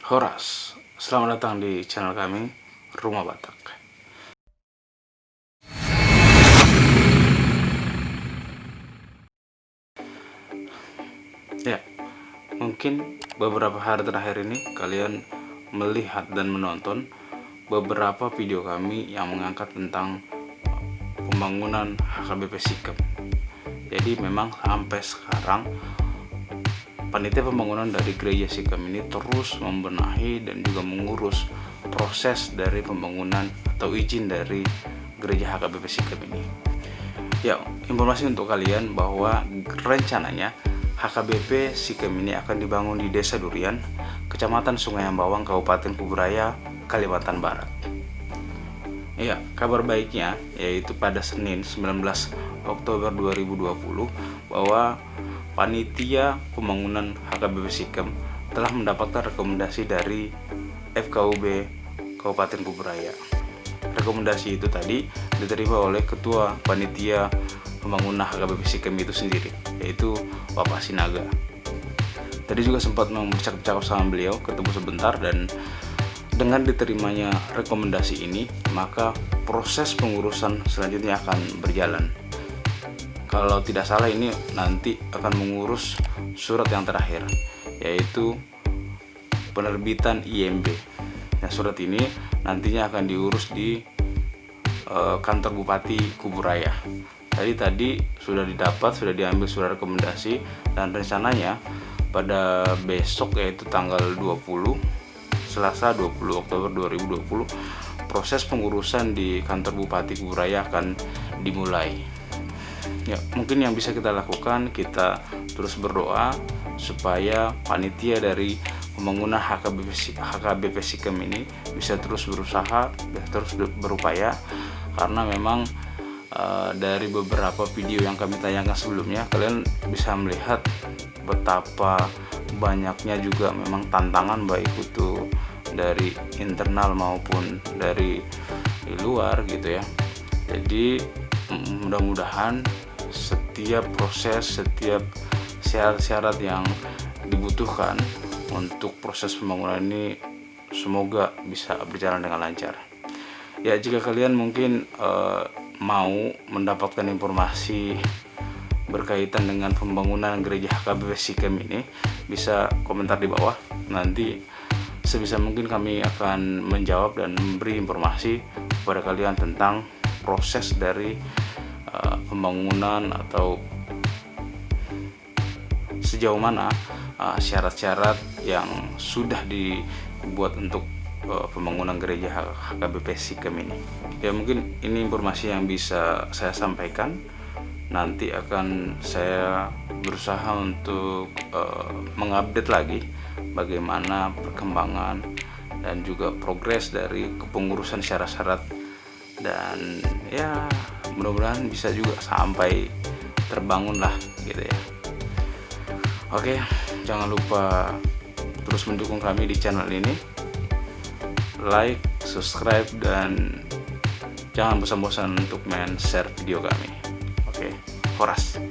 Horas, selamat datang di channel kami, Rumah Batak. Ya, mungkin beberapa hari terakhir ini kalian melihat dan menonton beberapa video kami yang mengangkat tentang pembangunan HKBP Sikep. Jadi memang sampai sekarang panitia pembangunan dari gereja Sikep ini terus membenahi dan juga mengurus proses dari pembangunan atau izin dari gereja HKBP Sikep ini. Ya, informasi untuk kalian bahwa rencananya HKBP Sikep ini akan dibangun di Desa Durian, Kecamatan Sungai Ambawang, Kabupaten Kuburaya, Kalimantan Barat. Ya, kabar baiknya yaitu pada Senin 19 Oktober 2020 bahwa panitia pembangunan HKBP Sikep telah mendapatkan rekomendasi dari FKUB Kabupaten Kuburaya. Rekomendasi itu tadi diterima oleh Ketua Panitia Pembangunan HKBP Sikep itu sendiri, yaitu Bapak Sinaga. Tadi juga sempat bercakap sama beliau, ketemu sebentar, dan dengan diterimanya rekomendasi ini, maka proses pengurusan selanjutnya akan berjalan. Kalau tidak salah ini nanti akan mengurus surat yang terakhir, yaitu penerbitan IMB. Nah, surat ini nantinya akan diurus di kantor Bupati Kuburaya. Tadi sudah diambil surat rekomendasi, dan rencananya pada besok, yaitu tanggal 20 Selasa 20 Oktober 2020, proses pengurusan di kantor Bupati Kuburaya akan dimulai. Ya, mungkin yang bisa kita lakukan, kita terus berdoa supaya panitia dari pembangunan HKBP Sikep ini bisa terus berusaha, terus berupaya, karena memang dari beberapa video yang kami tayangkan sebelumnya, kalian bisa melihat betapa banyaknya juga memang tantangan, baik itu dari internal maupun dari luar gitu ya. Jadi mudah-mudahan setiap proses, setiap syarat-syarat yang dibutuhkan untuk proses pembangunan ini semoga bisa berjalan dengan lancar. Ya, jika kalian mungkin mau mendapatkan informasi berkaitan dengan pembangunan gereja HKBP Sikep ini, bisa komentar di bawah. Nanti sebisa mungkin kami akan menjawab dan memberi informasi kepada kalian tentang proses dari pembangunan, atau sejauh mana syarat-syarat yang sudah dibuat untuk pembangunan gereja HKBP Sikep ini. Ya, mungkin ini informasi yang bisa saya sampaikan. Nanti akan saya berusaha untuk mengupdate lagi bagaimana perkembangan dan juga progres dari kepengurusan syarat-syarat, dan ya mudah-mudahan bisa juga sampai terbangun lah gitu ya. Oke, jangan lupa terus mendukung kami di channel ini, like, subscribe, dan jangan bosan-bosan untuk share video kami. Oke, Horas.